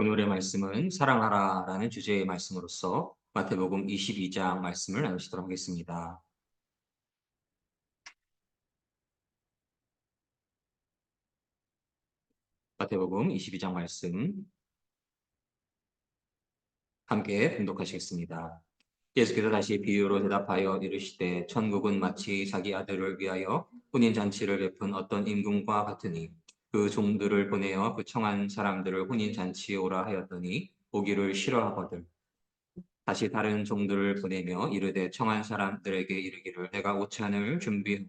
오늘의 말씀은 사랑하라라는 주제의 말씀으로서 마태복음 22장 말씀을 나누시도록 하겠습니다. 마태복음 22장 말씀 함께 봉독하시겠습니다. 예수께서 다시 비유로 대답하여 이르시되 천국은 마치 자기 아들을 위하여 혼인잔치를 베푼 어떤 임금과 같으니 그 종들을 보내어 그 청한 사람들을 혼인잔치에 오라 하였더니 오기를 싫어하거든. 다시 다른 종들을 보내며 이르되 청한 사람들에게 이르기를 내가 오찬을 준비하되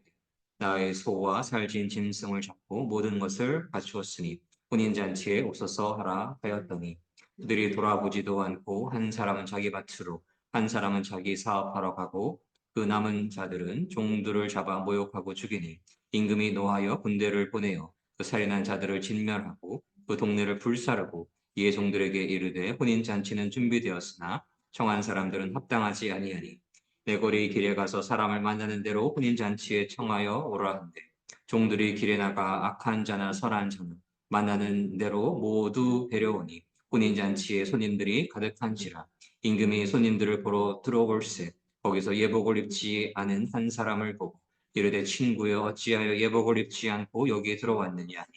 나의 소와 살진 짐승을 잡고 모든 것을 갖추었으니 혼인잔치에 오소서 하라 하였더니 그들이 돌아보지도 않고 한 사람은 자기 밭으로 한 사람은 자기 사업하러 가고 그 남은 자들은 종들을 잡아 모욕하고 죽이니 임금이 노하여 군대를 보내어 그 살인한 자들을 진멸하고 그 동네를 불사르고 이에 종들에게 이르되 혼인잔치는 준비되었으나 청한 사람들은 합당하지 아니하니 내 거리 길에 가서 사람을 만나는 대로 혼인잔치에 청하여 오라 한대 종들이 길에 나가 악한 자나 선한 자나 만나는 대로 모두 데려오니 혼인잔치에 손님들이 가득한지라 임금이 손님들을 보러 들어올세 거기서 예복을 입지 않은 한 사람을 보고 이르되 친구여 어찌하여 예복을 입지 않고 여기에 들어왔느냐 하니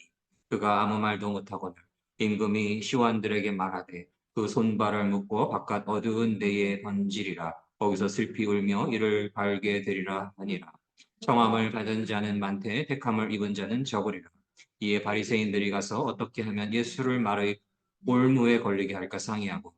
그가 아무 말도 못하거늘 임금이 시완들에게 말하되 그 손발을 묶고 바깥 어두운 데에 던지리라 거기서 슬피 울며 이를 발게 되리라 하니라. 청함을 받은 자는 많되 택함을 입은 자는 적으리라. 이에 바리새인들이 가서 어떻게 하면 예수를 말의 올무에 걸리게 할까 상의하고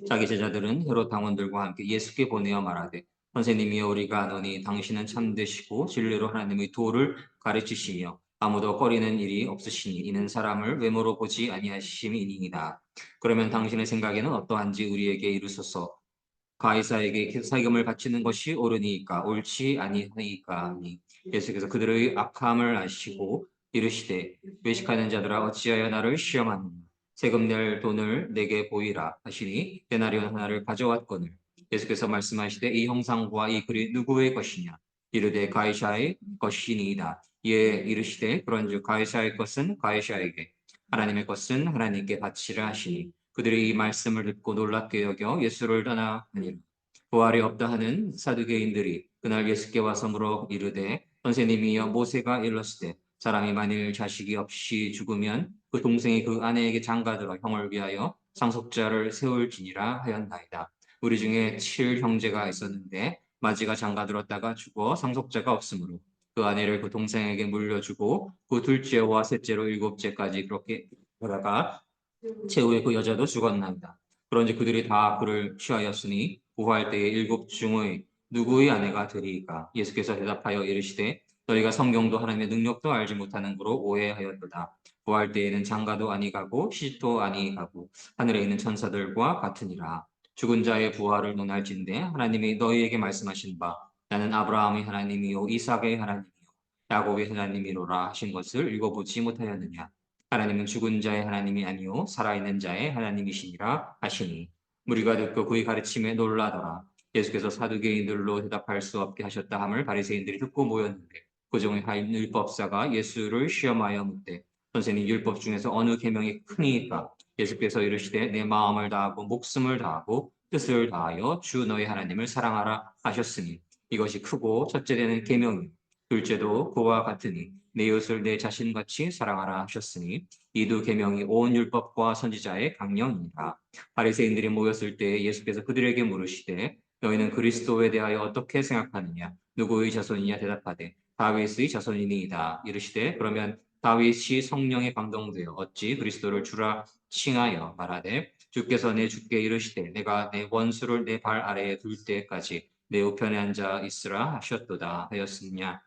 자기 제자들은 헤롯 당원들과 함께 예수께 보내어 말하되 선생님이여 우리가 아노니 당신은 참되시고 진리로 하나님의 도를 가르치시며 아무도 꺼리는 일이 없으시니 이는 사람을 외모로 보지 아니하심이니이다. 그러면 당신의 생각에는 어떠한지 우리에게 이르소서. 가이사에게 사금을 바치는 것이 옳으니까 옳지 아니하니까 하니 예수께서 그들의 악함을 아시고 이르시되 외식하는 자들아 어찌하여 나를 시험하느냐 세금 낼 돈을 내게 보이라 하시니 데나리온 하나를 가져왔거늘 예수께서 말씀하시되 이 형상과 이 글이 누구의 것이냐 이르되 가이사의 것이니이다. 이에 이르시되 그런즉 가이사의 것은 가이사에게 하나님의 것은 하나님께 바치라 하시니 그들이 이 말씀을 듣고 놀랍게 여겨 예수를 떠나가니라. 부활이 없다 하는 사두개인들이 그날 예수께 와서 물어 이르되 선생님이여 모세가 일렀으되 사람이 만일 자식이 없이 죽으면 그 동생이 그 아내에게 장가들어 형을 위하여 상속자를 세울지니라 하였나이다. 우리 중에 7형제가 있었는데 마지가 장가들었다가 죽어 상속자가 없으므로 그 아내를 그 동생에게 물려주고 그 둘째와 셋째로 일곱째까지 그렇게 하다가 최후에 그 여자도 죽었나이다. 그런지 그들이 다 그를 취하였으니 부활 때에 일곱 중의 누구의 아내가 되리이까? 예수께서 대답하여 이르시되 너희가 성경도 하나님의 능력도 알지 못하는 거로 오해하였도다. 부활 때에는 장가도 아니가고 시집도 아니가고 하늘에 있는 천사들과 같으니라. 죽은 자의 부활을 논할진대 하나님이 너희에게 말씀하신 바 나는 아브라함의 하나님이요 이삭의 하나님이요 야곱의 하나님이로라 하신 것을 읽어보지 못하였느냐? 하나님은 죽은 자의 하나님이 아니요 살아있는 자의 하나님이시니라 하시니 무리가 듣고 그의 가르침에 놀라더라. 예수께서 사두개인들로 대답할 수 없게 하셨다 함을 바리새인들이 듣고 모였는데 그 중에 한 율법사가 예수를 시험하여 묻되 선생님 율법 중에서 어느 계명이 크니까 예수께서 이르시되 내 마음을 다하고 목숨을 다하고 뜻을 다하여 주 너의 하나님을 사랑하라 하셨으니 이것이 크고 첫째 되는 계명이요 둘째도 그와 같으니 내 이웃을 내 자신같이 사랑하라 하셨으니 이 두 계명이 온 율법과 선지자의 강령이니라. 바리새인들이 모였을 때 예수께서 그들에게 물으시되 너희는 그리스도에 대하여 어떻게 생각하느냐 누구의 자손이냐 대답하되 다윗의 자손이니이다. 이르시되 그러면 다윗이 성령에 감동되어 어찌 그리스도를 주라 칭하여 말하되 주께서 내 주께 이르시되 내가 내 원수를 내 발 아래에 둘 때까지 내 우편에 앉아 있으라 하셨도다 하였으냐.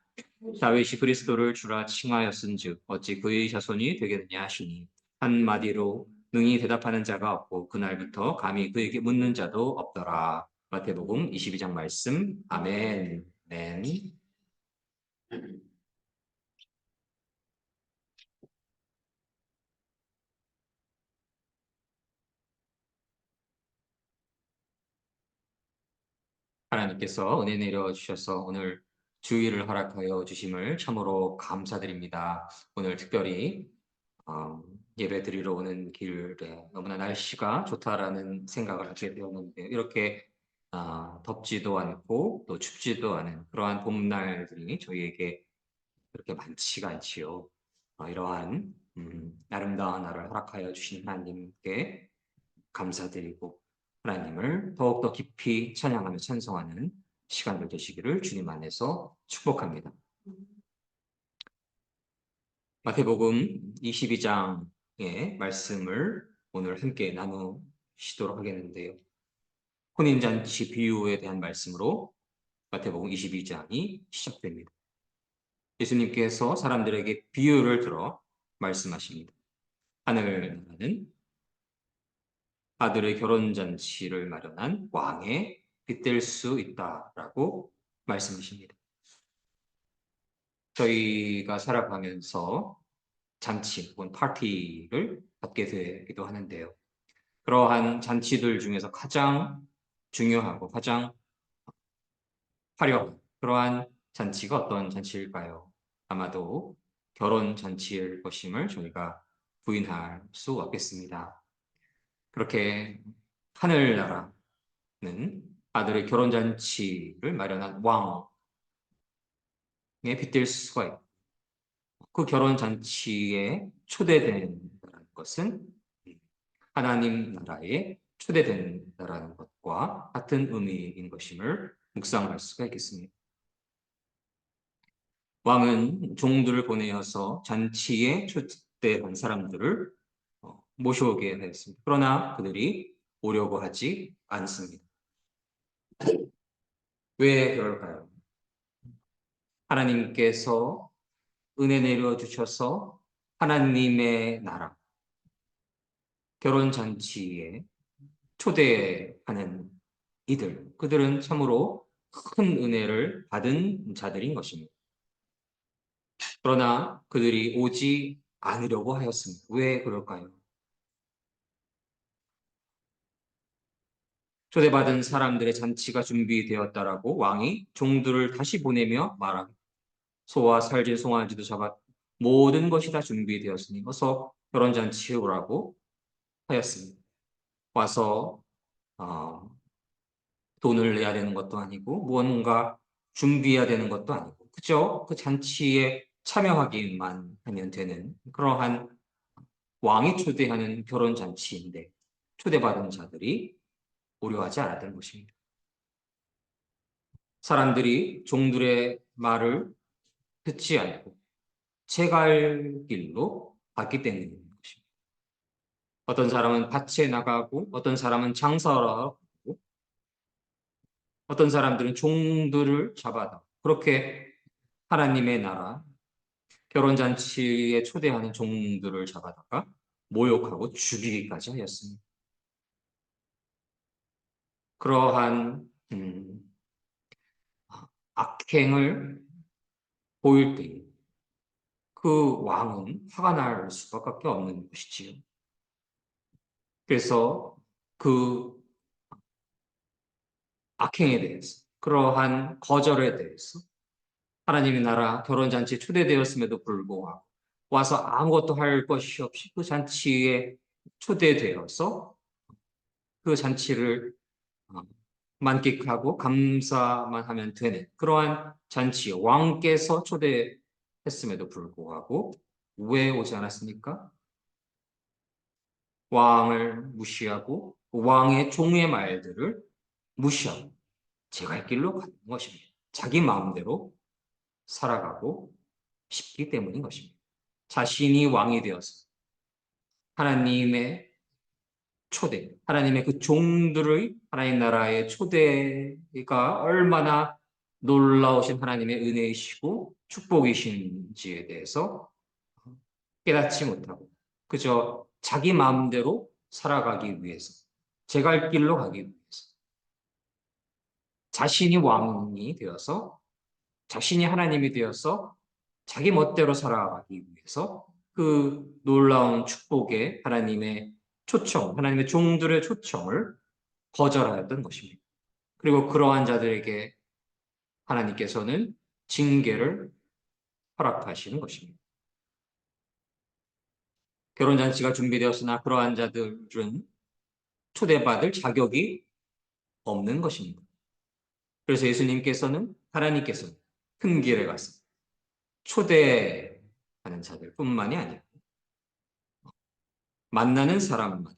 다윗이 그리스도를 주라 칭하였은즉 어찌 그의 자손이 되겠느냐 하시니 한마디로 능히 대답하는 자가 없고 그날부터 감히 그에게 묻는 자도 없더라. 마태복음 22장 말씀. 아멘. 아멘. 하나님께서 은혜 내려 주셔서 오늘 주의를 허락하여 주심을 참으로 감사드립니다. 오늘 특별히 어, 예배 드리러 오는 길에 너무나 날씨가 좋다라는 생각을 하게 되었는데 이렇게 덥지도 않고 또 춥지도 않은 그러한 봄날들이 저희에게 그렇게 많지가 않지요. 이러한 아름다운 날을 허락하여 주신 하나님께 감사드리고 하나님을 더욱더 깊이 찬양하며 찬송하는 시간들 되시기를 주님 안에서 축복합니다. 마태복음 22장의 말씀을 오늘 함께 나누시도록 하겠는데요. 혼인잔치 비유에 대한 말씀으로 마태복음 22장이 시작됩니다. 예수님께서 사람들에게 비유를 들어 말씀하십니다. 하늘나라는 아들의 결혼잔치를 마련한 왕에 빗댈 수 있다라고 말씀하십니다. 저희가 살아가면서 잔치 혹은 파티를 갖게 되기도 하는데요. 그러한 잔치들 중에서 가장 중요하고 가장 화려한 그러한 잔치가 어떤 잔치일까요? 아마도 결혼 잔치일 것임을 저희가 부인할 수 없겠습니다. 그렇게 하늘나라는 아들의 결혼 잔치를 마련한 왕에 빗댈 수가 있고 그 결혼 잔치에 초대되는 것은 하나님 나라에 초대된다라는 것과 같은 의미인 것임을 묵상할 수가 있겠습니다. 왕은 종들을 보내어서 잔치에 초대한 사람들을 모셔오게 하였습니다. 그러나 그들이 오려고 하지 않습니다. 왜 그럴까요? 하나님께서 은혜 내려주셔서 하나님의 나라, 결혼잔치에 초대하는 그들은 참으로 큰 은혜를 받은 자들인 것입니다. 그러나 그들이 오지 않으려고 하였습니다. 왜 그럴까요? 초대받은 사람들의 잔치가 준비되었다라고 왕이 종들을 다시 보내며 말합니다. 소와 살진, 송아지도 잡았 모든 것이 다 준비되었으니 어서 결혼잔치에 오라고 하였습니다. 와서 어, 돈을 내야 되는 것도 아니고 무언가 준비해야 되는 것도 아니고 그저 그 잔치에 참여하기만 하면 되는 그러한 왕이 초대하는 결혼잔치인데 초대받은 자들이 오려하지 않았던 것입니다. 사람들이 종들의 말을 듣지 않고 제 갈 길로 갔기 때문인 것입니다. 어떤 사람은 밭에 나가고 어떤 사람은 장사하러 가고 어떤 사람들은 종들을 잡아다 그렇게 하나님의 나라 결혼잔치에 초대하는 종들을 잡아다가 모욕하고 죽이기까지 하였습니다. 그러한 악행을 보일 때 그 왕은 화가 날 수밖에 없는 것이지요. 그래서 그 악행에 대해서 그러한 거절에 대해서 하나님의 나라 결혼잔치에 초대되었음에도 불구하고 와서 아무것도 할 것이 없이 그 잔치에 초대되어서 그 잔치를 만끽하고 감사만 하면 되는 그러한 잔치에 왕께서 초대했음에도 불구하고 왜 오지 않았습니까? 왕을 무시하고 왕의 종의 말들을 무시하고 제 갈 길로 가는 것입니다. 자기 마음대로 살아가고 싶기 때문인 것입니다. 자신이 왕이 되어서 하나님의 초대, 하나님의 그 종들의 하나님 나라의 초대가 얼마나 놀라우신 하나님의 은혜이시고 축복이신지에 대해서 깨닫지 못하고 그저 자기 마음대로 살아가기 위해서 제 갈 길로 가기 위해서 자신이 왕이 되어서 자신이 하나님이 되어서 자기 멋대로 살아가기 위해서 그 놀라운 축복의 하나님의 초청, 하나님의 종들의 초청을 거절하였던 것입니다. 그리고 그러한 자들에게 하나님께서는 징계를 허락하시는 것입니다. 결혼잔치가 준비되었으나 그러한 자들은 초대받을 자격이 없는 것입니다. 그래서 예수님께서는, 하나님께서는 큰 길에 가서 초대하는 자들 뿐만이 아니라 만나는 사람마다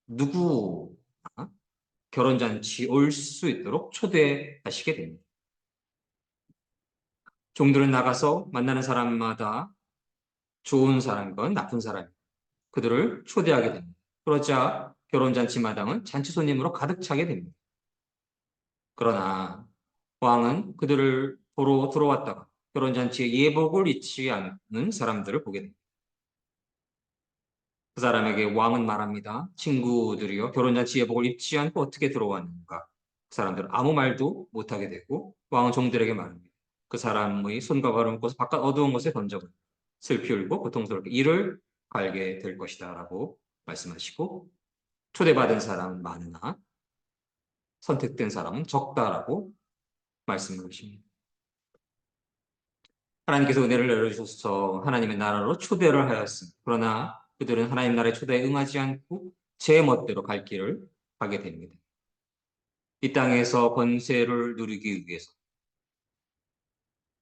누구나 결혼잔치 올 수 있도록 초대하시게 됩니다. 종들은 나가서 만나는 사람마다 좋은 사람건 나쁜 사람, 그들을 초대하게 됩니다. 그러자 결혼잔치 마당은 잔치 손님으로 가득 차게 됩니다. 그러나 왕은 그들을 보러 들어왔다가 결혼잔치에 예복을 입지 않는 사람들을 보게 됩니다. 그 사람에게 왕은 말합니다. 친구들이요, 결혼잔치 예복을 입지 않고 어떻게 들어왔는가? 그 사람들은 아무 말도 못하게 되고 왕은 종들에게 말합니다. 그 사람의 손과 발을 묶어서 바깥 어두운 곳에 던져버려 슬피 울고 고통스럽게 이를 갈게 될 것이다 라고 말씀하시고, 초대받은 사람은 많으나 선택된 사람은 적다라고 말씀을 하십니다. 하나님께서 은혜를 내려주셔서 하나님의 나라로 초대를 하였습니다. 그러나 그들은 하나님 나라의 초대에 응하지 않고 제 멋대로 갈 길을 가게 됩니다. 이 땅에서 권세를 누리기 위해서,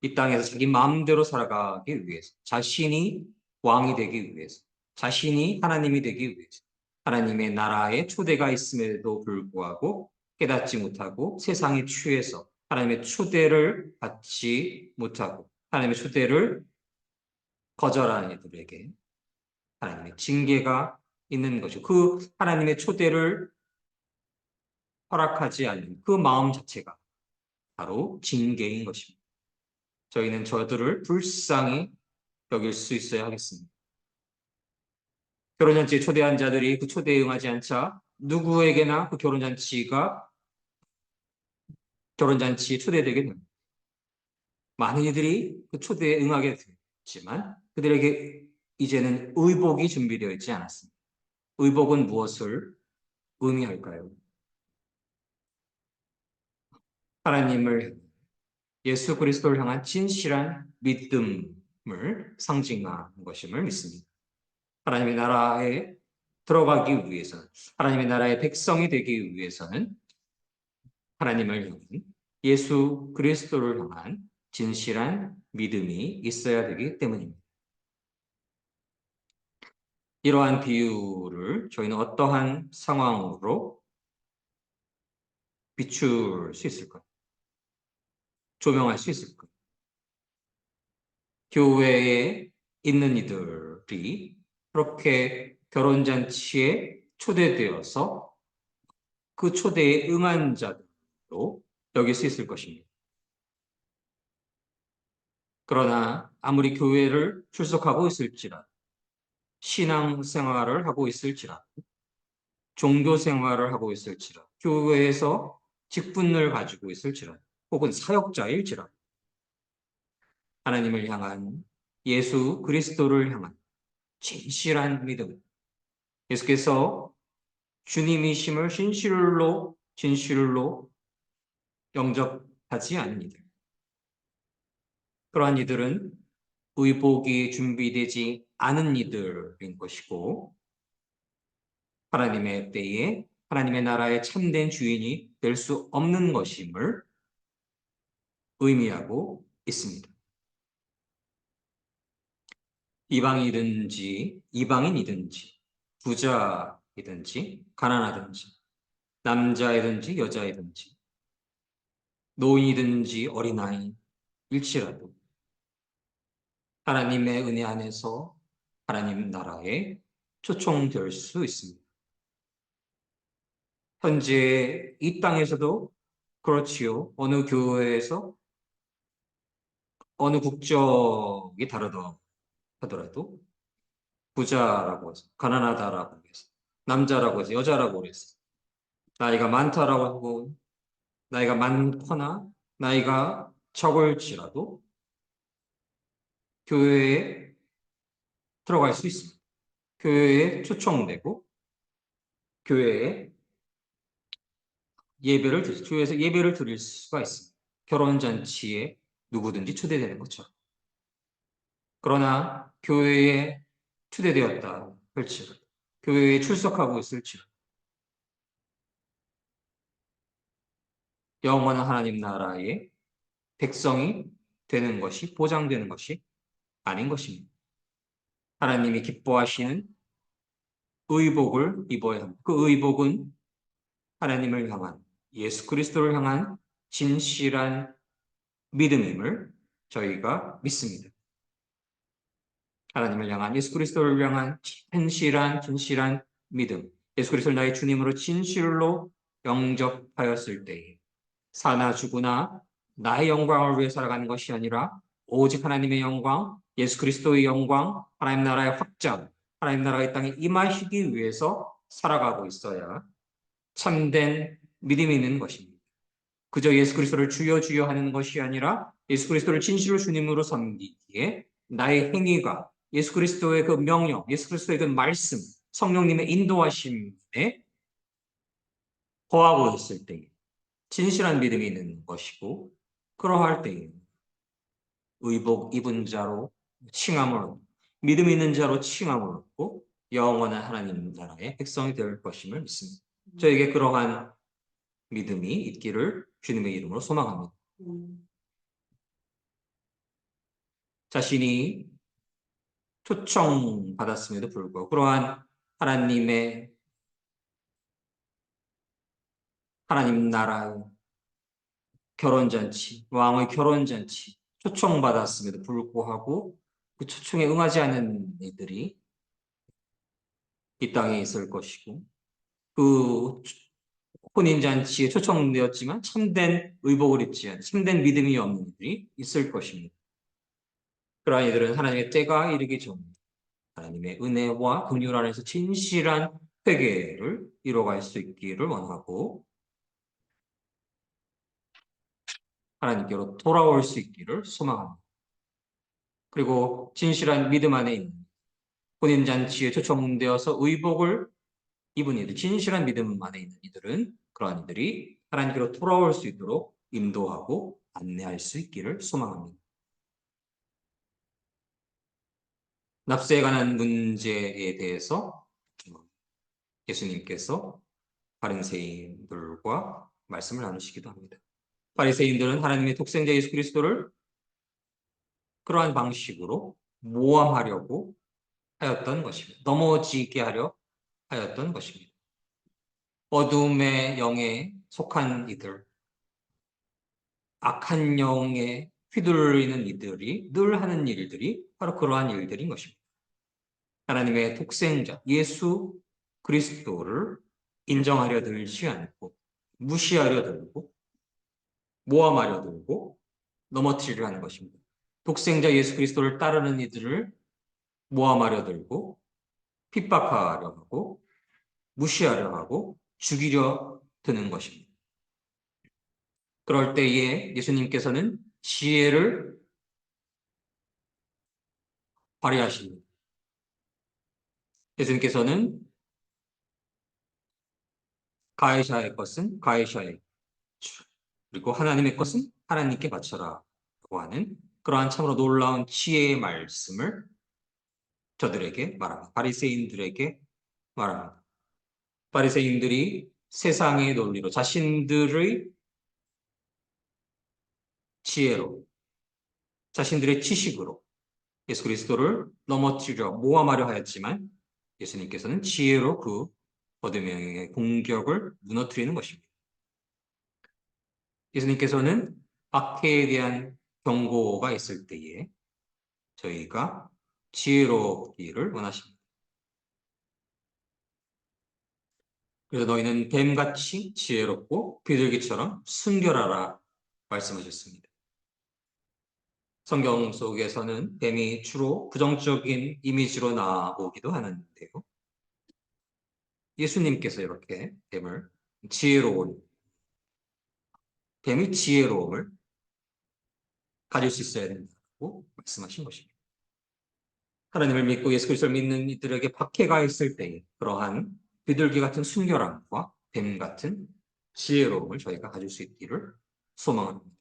이 땅에서 자기 마음대로 살아가기 위해서, 자신이 왕이 되기 위해서, 자신이 하나님이 되기 위해서, 하나님의 나라에 초대가 있음에도 불구하고 깨닫지 못하고 세상에 취해서 하나님의 초대를 받지 못하고 하나님의 초대를 거절하는 이들에게 하나님의 징계가 있는 것이고, 그 하나님의 초대를 허락하지 않는 그 마음 자체가 바로 징계인 것입니다. 저희는 저들을 불쌍히 여길 수 있어야 하겠습니다. 결혼잔치에 초대한 자들이 그 초대에 응하지 않자 누구에게나 그 결혼잔치에 초대되게 됩니다. 많은 이들이 그 초대에 응하게 됐지만 그들에게 이제는 의복이 준비되어 있지 않았습니다. 의복은 무엇을 의미할까요? 하나님을, 예수 그리스도를 향한 진실한 믿음을 상징하는 것임을 믿습니다. 하나님의 나라에 들어가기 위해서는, 하나님의 나라의 백성이 되기 위해서는 하나님을 향한, 예수 그리스도를 향한 진실한 믿음이 있어야 되기 때문입니다. 이러한 비유를 저희는 어떠한 상황으로 비출 수 있을까요? 조명할 수 있을까요? 교회에 있는 이들이 그렇게 결혼잔치에 초대되어서 그 초대에 응한 자들로 여길 수 있을 것입니다. 그러나 아무리 교회를 출석하고 있을지라도, 신앙생활을 하고 있을지라도, 종교생활을 하고 있을지라도, 교회에서 직분을 가지고 있을지라도, 혹은 사역자일지라도 하나님을 향한, 예수 그리스도를 향한 진실한 믿음, 예수께서 주님이심을 진실로 영접하지 않는 이들, 그러한 이들은 의복이 준비되지 않은 이들인 것이고, 하나님의 때에 하나님의 나라의 참된 주인이 될 수 없는 것임을 의미하고 있습니다. 이방인이든지 부자이든지 가난하든지 남자이든지 여자이든지 노인이든지 어린아이일지라도 하나님의 은혜 안에서 하나님 나라에 초청될 수 있습니다. 현재 이 땅에서도 그렇지요. 어느 교회에서 어느 국적이 다르다 하더라도 부자라고 해서, 가난하다라고 해서, 남자라고 해서, 여자라고 해서, 나이가 많다라고 하고, 나이가 많거나 나이가 적을지라도 교회에 들어갈 수 있습니다. 교회에 초청되고 교회에 교회에서 예배를 드릴 수가 있습니다. 결혼잔치에 누구든지 초대되는 것처럼. 그러나 교회에 초대되었다 할지라도, 교회에 출석하고 있을지라도, 영원한 하나님 나라의 백성이 되는 것이 보장되는 것이 아닌 것입니다. 하나님이 기뻐하시는 의복을 입어야 합니다. 그 의복은 하나님을 향한, 예수 그리스도를 향한 진실한 믿음임을 저희가 믿습니다. 하나님을 향한, 예수 그리스도를 향한 진실한 믿음, 예수 그리스도를 나의 주님으로 진실로 영접하였을 때에 사나 죽으나 나의 영광을 위해 살아가는 것이 아니라 오직 하나님의 영광, 예수 그리스도의 영광, 하나님 나라의 확장, 하나님 나라가 이 땅에 임하시기 위해서 살아가고 있어야 참된 믿음이 있는 것입니다. 그저 예수 그리스도를 주여 주여 하는 것이 아니라 예수 그리스도를 진실로 주님으로 섬기기에 나의 행위가 예수 그리스도의 그 명령, 예수 그리스도의 그 말씀, 성령님의 인도하심에 거하고 있을 때 진실한 믿음이 있는 것이고, 그러할 때에 의복 입은 자로 칭함을 얻고 믿음 있는 자로 칭함을 얻고 영원한 하나님 나라의 백성이 될 것임을 믿습니다. 저에게 그러한 믿음이 있기를 주님의 이름으로 소망합니다. 자신이 초청받았음에도 불구하고 그러한 하나님 나라의 결혼잔치, 왕의 결혼잔치 초청받았음에도 불구하고 그 초청에 응하지 않은 이들이 이 땅에 있을 것이고, 그 혼인잔치에 초청되었지만 참된 의복을 입지 않은 참된 믿음이 없는 이들이 있을 것입니다. 그러한 이들은 하나님의 때가 이르기 전 하나님의 은혜와 긍휼 안에서 진실한 회개를 이뤄갈 수 있기를 원하고 하나님께로 돌아올 수 있기를 소망합니다. 그리고 진실한 믿음 안에 있는 혼인잔치에 초청되어서 의복을 입은 이들, 진실한 믿음 안에 있는 이들은 그러한 이들이 하나님께로 돌아올 수 있도록 인도하고 안내할 수 있기를 소망합니다. 납세에 관한 문제에 대해서 예수님께서 바리새인들과 말씀을 나누시기도 합니다. 바리새인들은 하나님의 독생자 예수 그리스도를 그러한 방식으로 모함하려고 하였던 것입니다. 넘어지게 하려 하였던 것입니다. 어둠의 영에 속한 이들, 악한 영에 휘둘리는 이들이 늘 하는 일들이 바로 그러한 일들인 것입니다. 하나님의 독생자 예수 그리스도를 인정하려 들지 않고 무시하려 들고 모함하려 들고 넘어뜨리려 하는 것입니다. 독생자 예수 그리스도를 따르는 이들을 모함하려 들고 핍박하려 하고 무시하려 하고 죽이려 드는 것입니다. 그럴 때에 예수님께서는 지혜를 발휘하십니다. 예수님께서는 가해자의 것은 가해자의 그리고 하나님의 것은 하나님께 바쳐라고 하는 그러한 참으로 놀라운 지혜의 말씀을 저들에게 말합니다. 바리새인들에게 말합니다. 바리새인들이 세상의 논리로 자신들의 지혜로 자신들의 지식으로 예수 그리스도를 넘어뜨려 모함하려 하였지만 예수님께서는 지혜로 그 어둠의 공격을 무너뜨리는 것입니다. 예수님께서는 악해에 대한 경고가 있을 때에 저희가 지혜롭기를 원하십니다. 그래서 너희는 뱀같이 지혜롭고 비둘기처럼 순결하라 말씀하셨습니다. 성경 속에서는 뱀이 주로 부정적인 이미지로 나오기도 하는데요. 예수님께서 이렇게 뱀이 지혜로움을 가질 수 있어야 된다고 말씀하신 것입니다. 하나님을 믿고 예수 그리스도를 믿는 이들에게 박해가 있을 때에 그러한 비둘기 같은 순결함과 뱀 같은 지혜로움을 저희가 가질 수 있기를 소망합니다.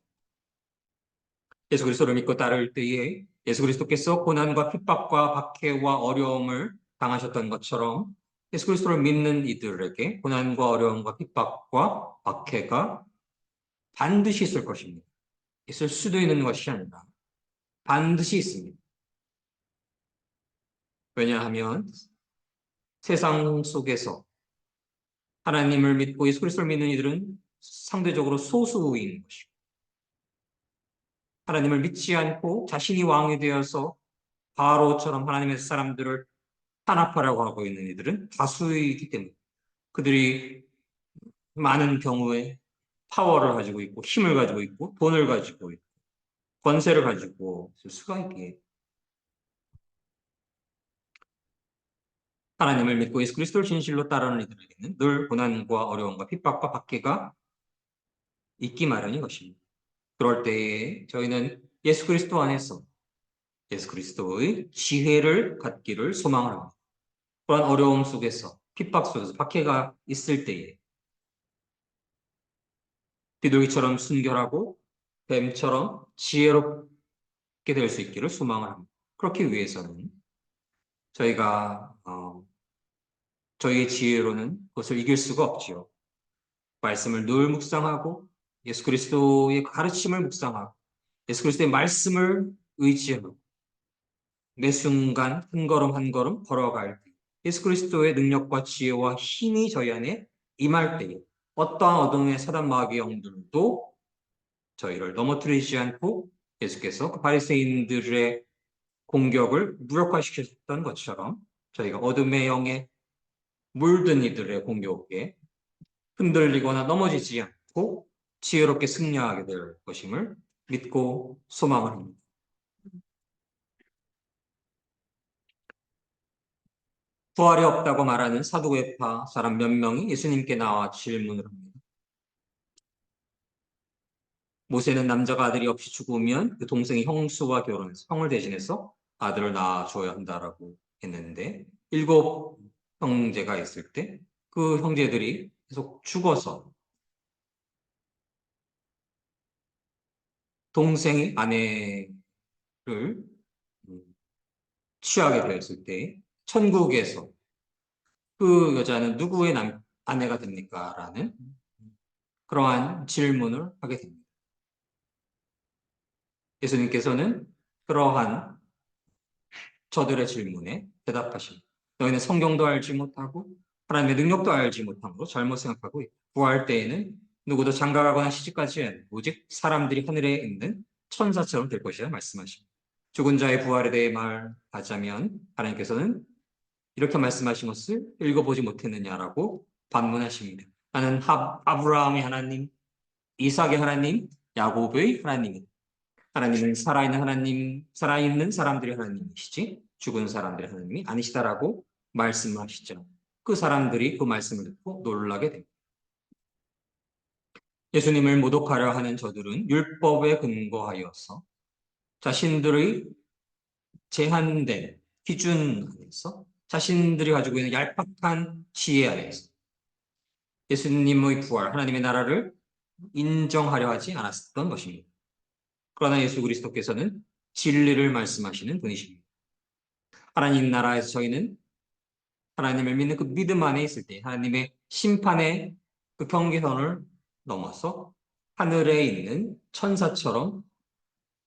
예수 그리스도를 믿고 따를 때에 예수 그리스도께서 고난과 핍박과 박해와 어려움을 당하셨던 것처럼 예수 그리스도를 믿는 이들에게 고난과 어려움과 핍박과 박해가 반드시 있을 것입니다. 있을 수도 있는 것이 아니라 반드시 있습니다. 왜냐하면 세상 속에서 하나님을 믿고 예수 그리스도를 믿는 이들은 상대적으로 소수인 것이고, 하나님을 믿지 않고 자신이 왕이 되어서 바로처럼 하나님의 사람들을 탄압하려고 하고 있는 이들은 다수이기 때문에, 그들이 많은 경우에 파워를 가지고 있고 힘을 가지고 있고 돈을 가지고 있고 권세를 가지고 있을 수가 있기에, 하나님을 믿고 예수 그리스도를 진실로 따르는 이들에게는 늘 고난과 어려움과 핍박과 박해가 있기 마련인 것입니다. 그럴 때에 저희는 예수 그리스도 안에서 예수 그리스도의 지혜를 갖기를 소망을 합니다. 그런 어려움 속에서, 핍박 속에서, 박해가 있을 때에 비둘기처럼 순결하고 뱀처럼 지혜롭게 될 수 있기를 소망을 합니다. 그렇기 위해서는 저희가 저희의 지혜로는 그것을 이길 수가 없지요. 말씀을 늘 묵상하고 예수 그리스도의 가르침을 묵상하고 예수 그리스도의 말씀을 의지하고 매 순간 한 걸음 한 걸음 걸어갈 때 예수 그리스도의 능력과 지혜와 힘이 저희 안에 임할 때에 어떠한 어둠의 사단 마귀의 영들도 저희를 넘어뜨리지 않고, 예수께서 그 바리새인들의 공격을 무력화시켰던 것처럼 저희가 어둠의 영에 물든 이들의 공격에 흔들리거나 넘어지지 않고 지혜롭게 승리하게 될 것임을 믿고 소망을 합니다. 부활이 없다고 말하는 사두개파 사람 몇 명이 예수님께 나와 질문을 합니다. 모세는 남자가 아들이 없이 죽으면 그 동생이 형수와 결혼해서 형을 대신해서 아들을 낳아줘야 한다라고 했는데, 7형제가 있을 때 그 형제들이 계속 죽어서 동생이 아내를 취하게 되었을 때 천국에서 그 여자는 누구의 아내가 됩니까? 라는 그러한 질문을 하게 됩니다. 예수님께서는 그러한 저들의 질문에 대답하십니다. 너희는 성경도 알지 못하고 하나님의 능력도 알지 못함으로 잘못 생각하고 있다. 부활 때에는 누구도 장가가거나 시집가지 않고 오직 사람들이 하늘에 있는 천사처럼 될 것이라 말씀하십니다. 죽은 자의 부활에 대해 말하자면 하나님께서는 이렇게 말씀하신 것을 읽어보지 못했느냐라고 반문하십니다. 나는 아브라함의 하나님, 이삭의 하나님, 야곱의 하나님이다. 하나님은 살아있는 하나님, 살아있는 사람들의 하나님이시지 죽은 사람들의 하나님이 아니시다라고 말씀하시죠. 그 사람들이 그 말씀을 듣고 놀라게 됩니다. 예수님을 모독하려 하는 저들은 율법에 근거하여서 자신들의 제한된 기준 안에서, 자신들이 가지고 있는 얄팍한 지혜 안에서 예수님의 부활, 하나님의 나라를 인정하려 하지 않았던 것입니다. 그러나 예수 그리스도께서는 진리를 말씀하시는 분이십니다. 하나님 나라에서 저희는 하나님을 믿는 그 믿음 안에 있을 때 하나님의 심판의 그 경계선을 넘어서 하늘에 있는 천사처럼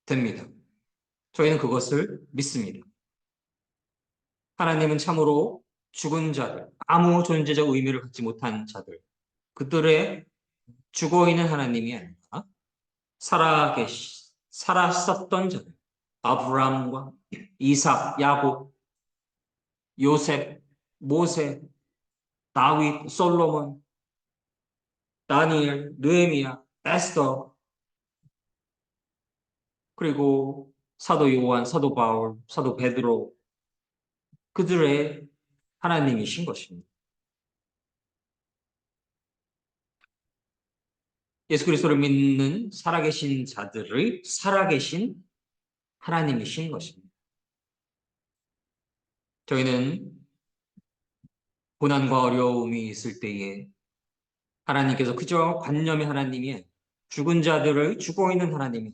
됩니다. 저희는 그것을 믿습니다. 하나님은 참으로 죽은 자들, 아무 존재적 의미를 갖지 못한 자들, 그들의 죽어있는 하나님이 아니라 살았었던 자들, 아브라함과 이삭, 야곱, 요셉, 모세, 다윗, 솔로몬, 다니엘, 느헤미야, 에스더, 그리고 사도 요한, 사도 바울, 사도 베드로, 그들의 하나님이신 것입니다. 예수 그리스도를 믿는 살아계신 자들의 살아계신 하나님이신 것입니다. 저희는 고난과 어려움이 있을 때에 하나님께서 그저 관념의 하나님이 아니라 죽은 자들의 죽어있는 하나님이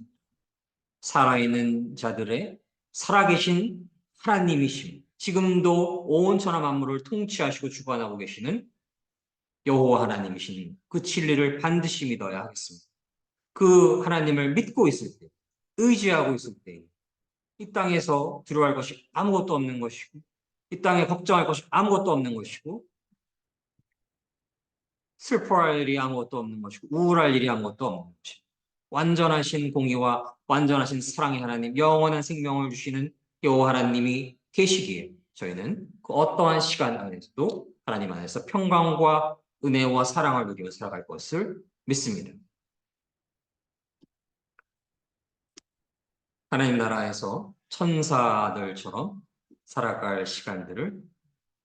살아있는 자들의 살아계신 하나님이십니다. 지금도 온 천하 만물을 통치하시고 주관하고 계시는 여호와 하나님이신 그 진리를 반드시 믿어야 하겠습니다. 그 하나님을 믿고 있을 때, 의지하고 있을 때, 이 땅에서 두려워할 것이 아무것도 없는 것이고, 이 땅에 걱정할 것이 아무것도 없는 것이고, 슬퍼할 일이 아무것도 없는 것이고, 우울할 일이 아무것도 없는 것이고, 완전하신 공의와 완전하신 사랑의 하나님, 영원한 생명을 주시는 여호와 하나님이 계시기에 저희는 그 어떠한 시간 안에서도 하나님 안에서 평강과 은혜와 사랑을 누리며 살아갈 것을 믿습니다. 하나님 나라에서 천사들처럼 살아갈 시간들을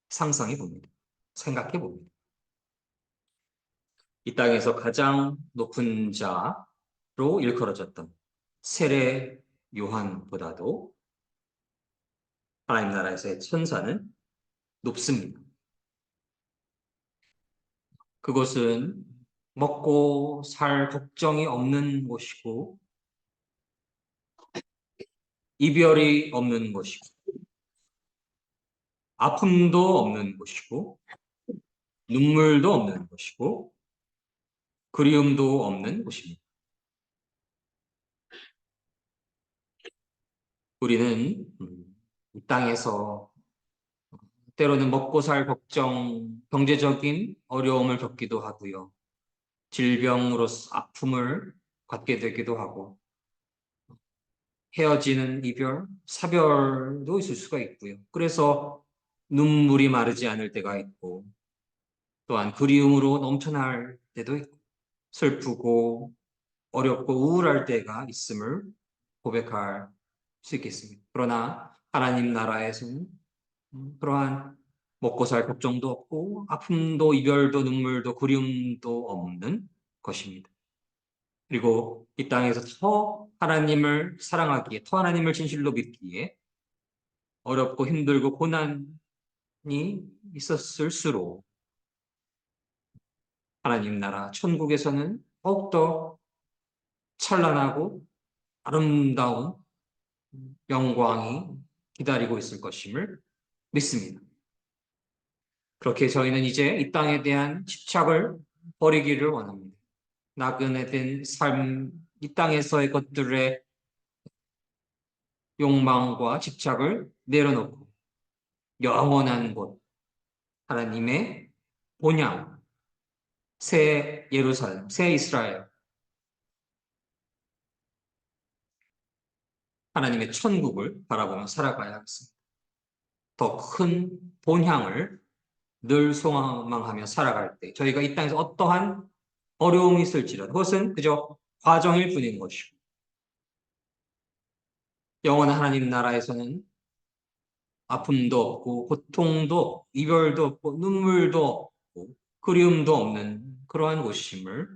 상상해 봅니다. 생각해 봅니다. 이 땅에서 가장 높은 자로 일컬어졌던 세례 요한보다도 하나님 나라에서의 천사는 높습니다. 그것은 먹고 살 걱정이 없는 곳이고 이별이 없는 곳이고 아픔도 없는 곳이고 눈물도 없는 곳이고 그리움도 없는 곳입니다. 우리는 이 땅에서 때로는 먹고 살 걱정, 경제적인 어려움을 겪기도 하고요. 질병으로서 아픔을 받게 되기도 하고 헤어지는 이별, 사별도 있을 수가 있고요. 그래서 눈물이 마르지 않을 때가 있고 또한 그리움으로 넘쳐날 때도 있고 슬프고 어렵고 우울할 때가 있음을 고백할 수 있겠습니다. 그러나 하나님 나라에서는 그러한 먹고 살 걱정도 없고 아픔도 이별도 눈물도 그리움도 없는 것입니다. 그리고 이 땅에서 더 하나님을 사랑하기에 더 하나님을 진실로 믿기에 어렵고 힘들고 고난이 있었을수록 하나님 나라 천국에서는 더욱더 찬란하고 아름다운 영광이 기다리고 있을 것임을 믿습니다. 그렇게 저희는 이제 이 땅에 대한 집착을 버리기를 원합니다. 나그네 된 삶, 이 땅에서의 것들의 욕망과 집착을 내려놓고 영원한 곳, 하나님의 본향, 새 예루살렘, 새 이스라엘, 하나님의 천국을 바라보며 살아가야 하겠습니다. 더 큰 본향을 늘 소망하며 살아갈 때 저희가 이 땅에서 어떠한 어려움이 있을지라도 그것은 그저 과정일 뿐인 것이고 영원한 하나님 나라에서는 아픔도 없고 고통도 없고 이별도 없고 눈물도 없고 그리움도 없는 그러한 곳임을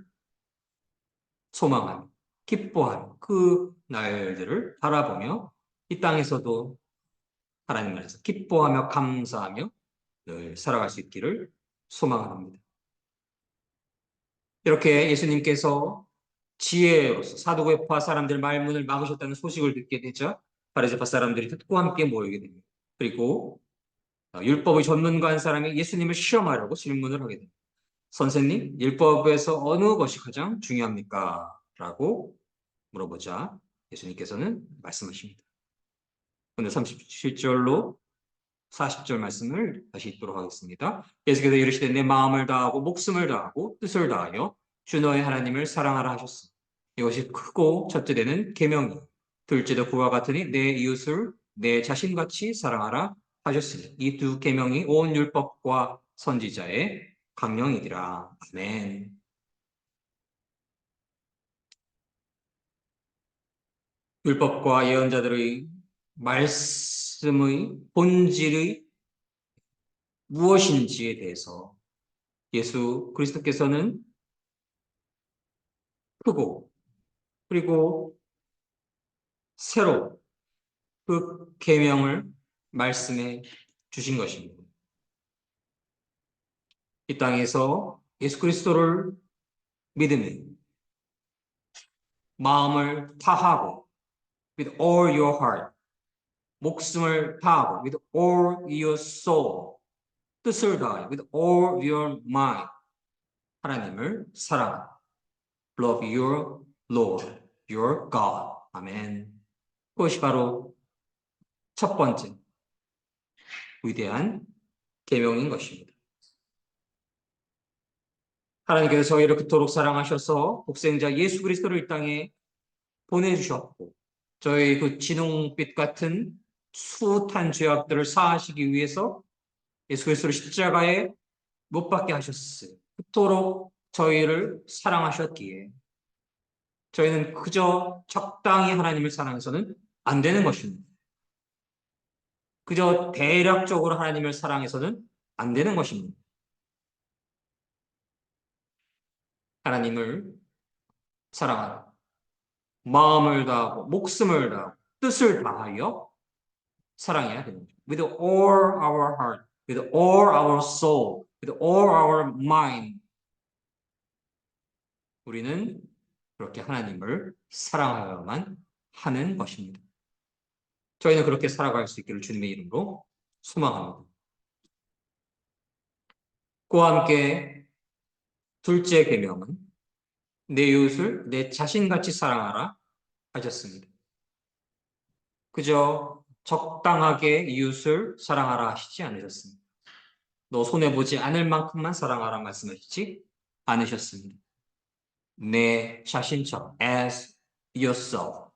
소망하며 기뻐하며 그 날들을 바라보며 이 땅에서도 하나님 나라에서 기뻐하며 감사하며 늘 살아갈 수 있기를 소망합니다. 이렇게 예수님께서 지혜로서 사두개파 사람들 말문을 막으셨다는 소식을 듣게 되자 바리새파 사람들이 듣고 함께 모이게 됩니다. 그리고 율법의 전문가인 사람이 예수님을 시험하려고 질문을 하게 됩니다. 선생님, 율법에서 어느 것이 가장 중요합니까? 라고 물어보자 예수님께서는 말씀하십니다. 오늘 37절로 40절 말씀을 다시 읽도록 하겠습니다. 예수께서 이르시되 내 마음을 다하고 목숨을 다하고 뜻을 다하여 주 너의 하나님을 사랑하라 하셨습니다. 이것이 크고 첫째되는 계명이 둘째도 그와 같으니 내 이웃을 내 자신같이 사랑하라 하셨으니 이 두 계명이 온 율법과 선지자의 강령이니라. 아멘. 율법과 예언자들의 말씀의 본질의 무엇인지에 대해서 예수 그리스도께서는 크고 그리고 새로 그 계명을 말씀해 주신 것입니다. 이 땅에서 예수 그리스도를 믿으며 마음을 다하고 with all your heart 목숨을 다하고 with all your soul 뜻을 다하여 with all your mind 하나님을 사랑하라. Love your Lord, your God. 아멘. 그것이 바로 첫 번째 위대한 계명인 것입니다. 하나님께서 저희를 그토록 사랑하셔서 독생자 예수 그리스도를 이 땅에 보내주셨고 저희 그 진홍빛 같은 숱한 죄악들을 사하시기 위해서 예수 그리스도를 십자가에 못 박게 하셨어요. 그토록 저희를 사랑하셨기에 저희는 그저 적당히 하나님을 사랑해서는 안 되는 것입니다. 그저 대략적으로 하나님을 사랑해서는 안 되는 것입니다. 하나님을 사랑하라. 마음을 다하고 목숨을 다하고 뜻을 다하여 사랑해야 됩니다. With all our heart, with all our soul, with all our mind. 우리는 그렇게 하나님을 사랑하여야만 하는 것입니다. 저희는 그렇게 살아갈 수 있기를 주님의 이름으로 소망합니다. 그와 함께 둘째 계명은 내 이웃을 내 자신같이 사랑하라 하셨습니다. 그저 적당하게 이웃을 사랑하라 하시지 않으셨습니다. 너 손해보지 않을 만큼만 사랑하라 말씀하시지 않으셨습니다. 내 자신처럼 as yourself.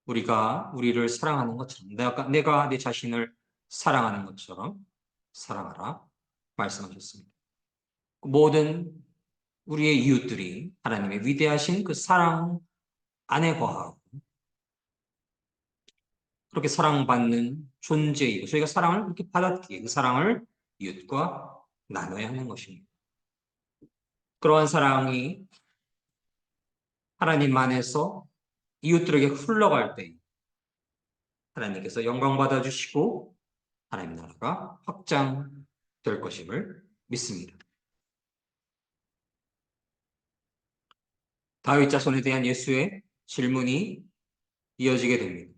우리가 우리를 사랑하는 것처럼 내가 내 자신을 사랑하는 것처럼 사랑하라 말씀하셨습니다. 모든 우리의 이웃들이 하나님의 위대하신 그 사랑 안에 거하고 그렇게 사랑받는 존재이고 저희가 사랑을 그렇게 받았기에 그 사랑을 이웃과 나눠야 하는 것입니다. 그러한 사랑이 하나님 안에서 이웃들에게 흘러갈 때 하나님께서 영광 받아주시고 하나님 나라가 확장될 것임을 믿습니다. 다윗 자손에 대한 예수의 질문이 이어지게 됩니다.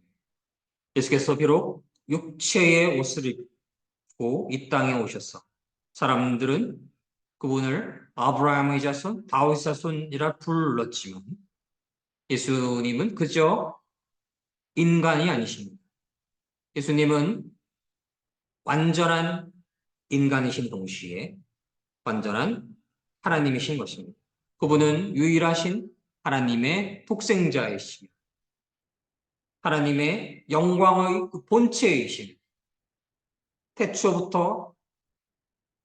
예수께서 비록 육체의 옷을 입고 이 땅에 오셔서 사람들은 그분을 아브라함의 자손, 다윗 자손이라 불렀지만 예수님은 그저 인간이 아니십니다. 예수님은 완전한 인간이신 동시에 완전한 하나님이신 것입니다. 그분은 유일하신 하나님의 독생자이시며 하나님의 영광의 본체이신 태초부터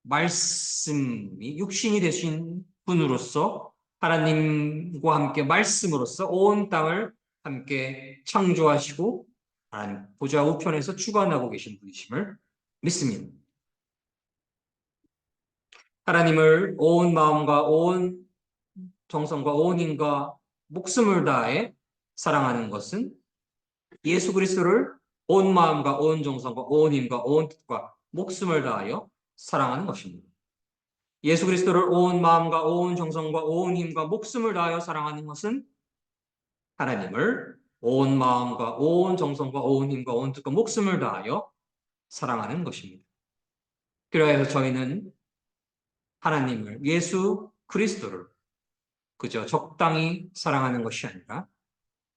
말씀이 육신이 되신 분으로서 하나님과 함께 말씀으로서 온 땅을 함께 창조하시고 하나님 보좌 우편에서 주관하고 계신 분이심을 믿습니다. 하나님을 온 마음과 온 정성과 온 힘과 목숨을 다해 사랑하는 것은 예수 그리스도를 온 마음과 온 정성과 온 힘과 온 뜻과 목숨을 다하여 사랑하는 것입니다. 예수 그리스도를 온 마음과 온 정성과 온 힘과 목숨을 다하여 사랑하는 것은 하나님을 온 마음과 온 정성과 온 힘과 온 뜻과 목숨을 다하여 사랑하는 것입니다. 그래서 저희는 하나님을 예수 그리스도를 그저 적당히 사랑하는 것이 아니라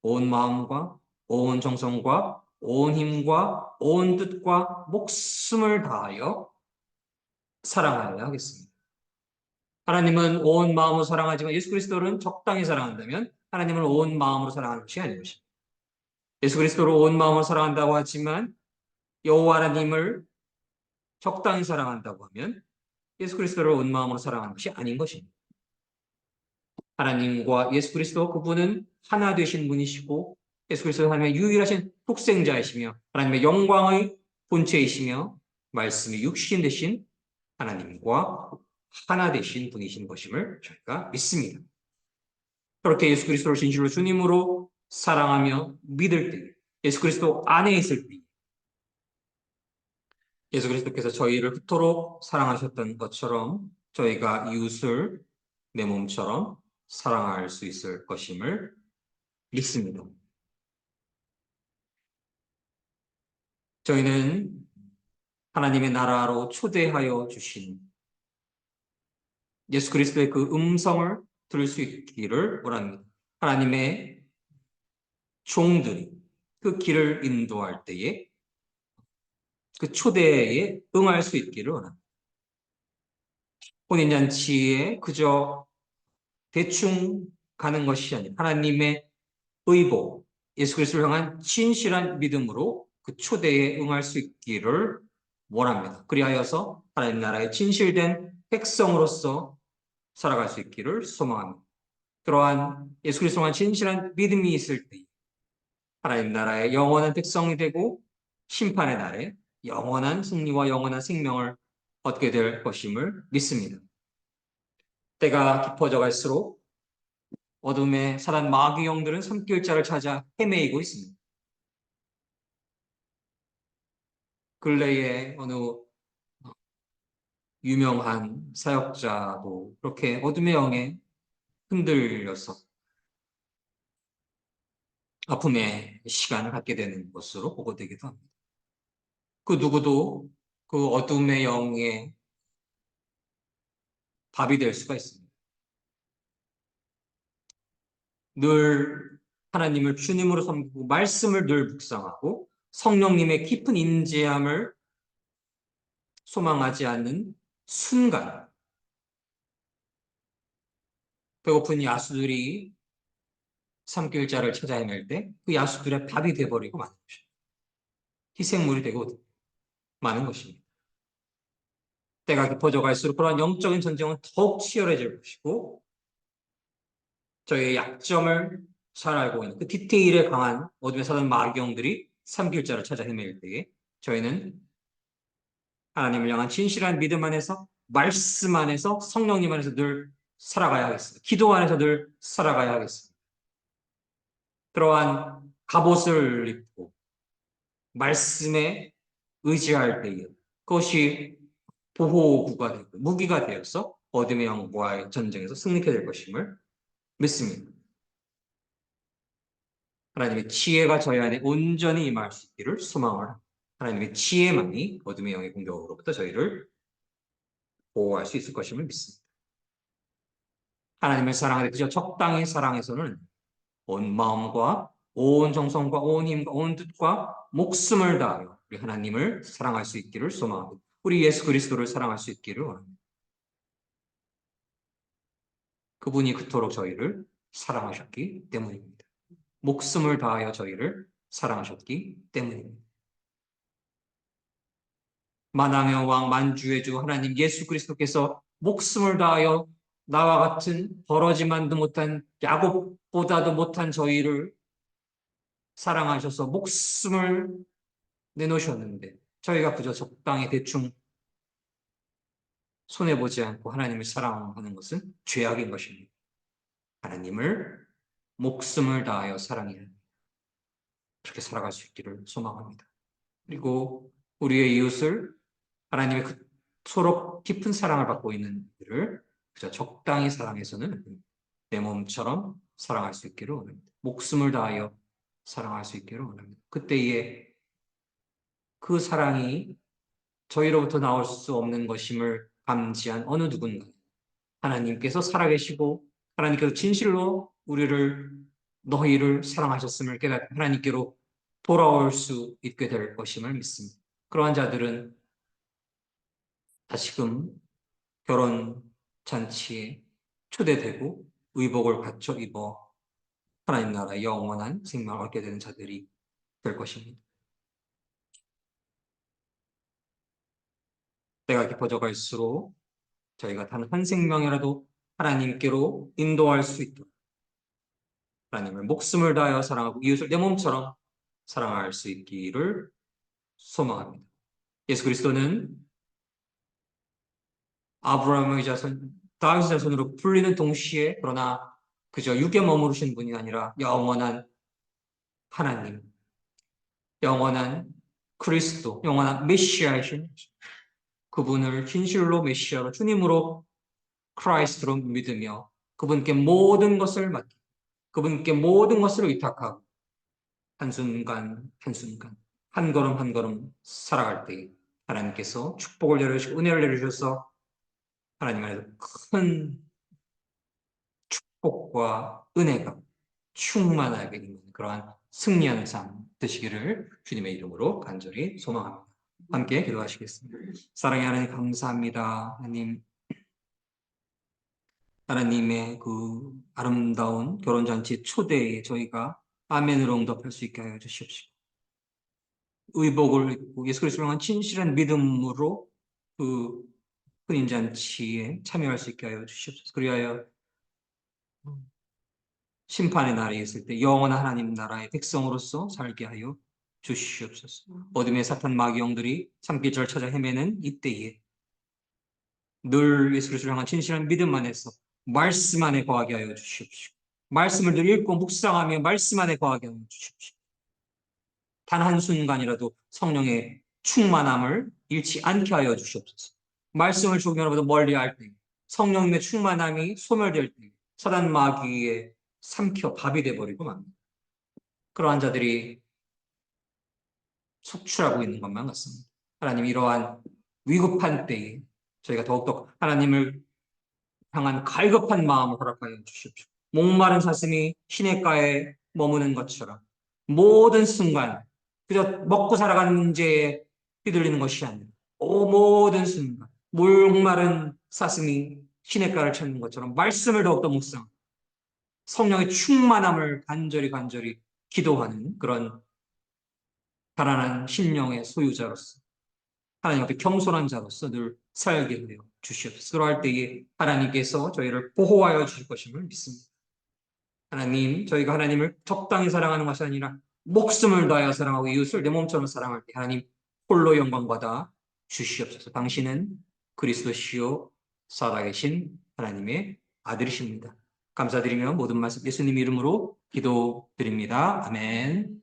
온 마음과 온 정성과 온 힘과 온 뜻과 목숨을 다하여 사랑하여야 하겠습니다. 하나님은 온 마음으로 사랑하지만 예수 그리스도를 적당히 사랑한다면 하나님을 온 마음으로 사랑하는 것이 아닌 것입니다. 예수 그리스도를 온 마음으로 사랑한다고 하지만 여호와 하나님을 적당히 사랑한다고 하면 예수 그리스도를 온 마음으로 사랑하는 것이 아닌 것입니다. 하나님과 예수 그리스도 그분은 하나 되신 분이시고 예수 그리스도는 하나님의 유일하신 독생자이시며 하나님의 영광의 본체이시며 말씀이 육신 되신 하나님과 하나 되신 분이신 것임을 저희가 믿습니다. 그렇게 예수 그리스도를 진실로 주님으로 사랑하며 믿을 때 예수 그리스도 안에 있을 때 예수 그리스도께서 저희를 그토록 사랑하셨던 것처럼 저희가 이웃을 내 몸처럼 사랑할 수 있을 것임을 믿습니다. 저희는 하나님의 나라로 초대하여 주신 예수 그리스도의 그 음성을 들을 수 있기를 원합니다. 하나님의 종들이 그 길을 인도할 때에 그 초대에 응할 수 있기를 원합니다. 혼인잔치에 그저 대충 가는 것이 아니라 하나님의 의복, 예수 그리스도를 향한 진실한 믿음으로 그 초대에 응할 수 있기를 원합니다. 그리하여서 하나님 나라의 진실된 백성으로서 살아갈 수 있기를 소망합니다. 그러한 예수 그리스도에 대한 진실한 믿음이 있을 때 하나님 나라의 영원한 백성이 되고 심판의 날에 영원한 승리와 영원한 생명을 얻게 될 것임을 믿습니다. 때가 깊어져 갈수록 어둠의 사단 마귀 영들은 산길자를 찾아 헤매이고 있습니다. 근래에 어느 유명한 사역자도 그렇게 어둠의 영에 흔들려서 아픔의 시간을 갖게 되는 것으로 보고되기도 합니다. 그 누구도 그 어둠의 영의 밥이 될 수가 있습니다. 늘 하나님을 주님으로 섬기고 말씀을 늘 묵상하고 성령님의 깊은 인지함을 소망하지 않는 순간 배고픈 야수들이 삼킬자를 찾아 헤맬 때 그 야수들의 밥이 되어버리고 마는 것입니다. 희생물이 되고 마는 것입니다. 때가 깊어져 갈수록 그러한 영적인 전쟁은 더욱 치열해질 것이고 저희의 약점을 잘 알고 있는 그 디테일에 강한 어둠의 사단 마귀영들이 삼킬자를 찾아 헤맬 때에 저희는 하나님을 향한 진실한 믿음 안에서 말씀 안에서 성령님 안에서 늘 살아가야 하겠습니다. 기도 안에서 늘 살아가야 하겠습니다. 그러한 갑옷을 입고 말씀에 의지할 때에 그것이 보호구가 되고 무기가 되어서 어둠의 영과의 전쟁에서 승리케 될 것임을 믿습니다. 하나님의 지혜가 저희 안에 온전히 임할 수 있기를 소망을 합니다. 하나님의 지혜만이 어둠의 영의 공격으로부터 저희를 보호할 수 있을 것임을 믿습니다. 하나님을 사랑하되 그저 적당히 사랑해서는 온 마음과 온 정성과 온 힘과 온 뜻과 목숨을 다하여 우리 하나님을 사랑할 수 있기를 소망합니다. 우리 예수 그리스도를 사랑할 수 있기를 원합니다. 그분이 그토록 저희를 사랑하셨기 때문입니다. 목숨을 다하여 저희를 사랑하셨기 때문입니다. 만왕의 왕 만주의 주 하나님 예수 그리스도께서 목숨을 다하여 나와 같은 벌어지만도 못한 야곱보다도 못한 저희를 사랑하셔서 목숨을 내놓으셨는데 저희가 그저 적당히 대충 손해보지 않고 하나님을 사랑하는 것은 죄악인 것입니다. 하나님을 목숨을 다하여 사랑해야 합니다. 그렇게 살아갈 수 있기를 소망합니다. 그리고 우리의 이웃을 하나님의 그토록 깊은 사랑을 받고 있는 이들을 그저 적당히 사랑해서는 내 몸처럼 사랑할 수 있기를 원합니다. 목숨을 다하여 사랑할 수 있기를 원합니다. 그때에 그 사랑이 저희로부터 나올 수 없는 것임을 감지한 어느 누군가 하나님께서 살아계시고 하나님께서 진실로 우리를 너희를 사랑하셨음을 깨닫고 하나님께로 돌아올 수 있게 될 것임을 믿습니다. 그러한 자들은 다시금 결혼 잔치에 초대되고 의복을 갖춰 입어 하나님 나라의 영원한 생명을 얻게 되는 자들이 될 것입니다. 때가 깊어져 갈수록 저희가 단 한 생명이라도 하나님께로 인도할 수 있도록 하나님을 목숨을 다하여 사랑하고 이웃을 내 몸처럼 사랑할 수 있기를 소망합니다. 예수 그리스도는 아브라함의 자손, 다윗의 자손으로 불리는 동시에 그러나 그저 육에 머무르신 분이 아니라 영원한 하나님, 영원한 그리스도, 영원한 메시아이신 그분을 진실로 메시아로 주님으로 크라이스트로 믿으며 그분께 모든 것을 맡기고 그분께 모든 것을 의탁하고 한순간 한순간 한 걸음 한 걸음 살아갈 때 하나님께서 축복을 내려주시고 은혜를 내려주셔서 하나님 안에서 큰 축복과 은혜가 충만하게 되는 그러한 승리하는 삶 되시기를 주님의 이름으로 간절히 소망합니다. 함께 기도하시겠습니다. 사랑의 하나님 감사합니다. 하나님의 그 아름다운 결혼잔치 초대에 저희가 아멘으로 응답할 수 있게 하여 주시옵시고 의복을 입고 예수 그리스도를 향한 진실한 믿음으로 그 혼인잔치에 참여할 수 있게 하여 주시옵소서. 그리하여 심판의 날이 있을 때 영원한 하나님 나라의 백성으로서 살게 하여 주시옵소서. 어둠의 사탄 마귀 영들이 산길을 찾아 헤매는 이때에 늘 예수 그리스도를 향한 진실한 믿음 안에서 말씀 안에 거하게 하여 주시옵시고 말씀을 늘 읽고 묵상하며 말씀 안에 거하게 하여 주시옵시고 단 한순간이라도 성령의 충만함을 잃지 않게 하여 주시옵소서. 말씀을 조금이라도 멀리할 때 성령님의 충만함이 소멸될 때 사단 마귀에 삼켜 밥이 되어버리고 맙니다. 그러한 자들이 속출하고 있는 것만 같습니다. 하나님 이러한 위급한 때에 저희가 더욱더 하나님을 향한 갈급한 마음을 허락하여 주십시오. 목마른 사슴이 시냇가에 머무는 것처럼 모든 순간 그저 먹고 살아가는 문제에 휘둘리는 것이 아니라 모든 순간 목마른 사슴이 시냇가를 찾는 것처럼 말씀을 더욱더 묵상 성령의 충만함을 간절히 기도하는 그런 가난한 심령의 소유자로서 하나님 앞에 겸손한 자로서 늘 살게 되어 주시옵소서. 그러할 때에 하나님께서 저희를 보호하여 주실 것임을 믿습니다. 하나님, 저희가 하나님을 적당히 사랑하는 것이 아니라 목숨을 다하여 사랑하고 이웃을 내 몸처럼 사랑할 때 하나님 홀로 영광받아 주시옵소서. 당신은 그리스도시요 살아계신 하나님의 아들이십니다. 감사드리며 모든 말씀 예수님 이름으로 기도드립니다. 아멘.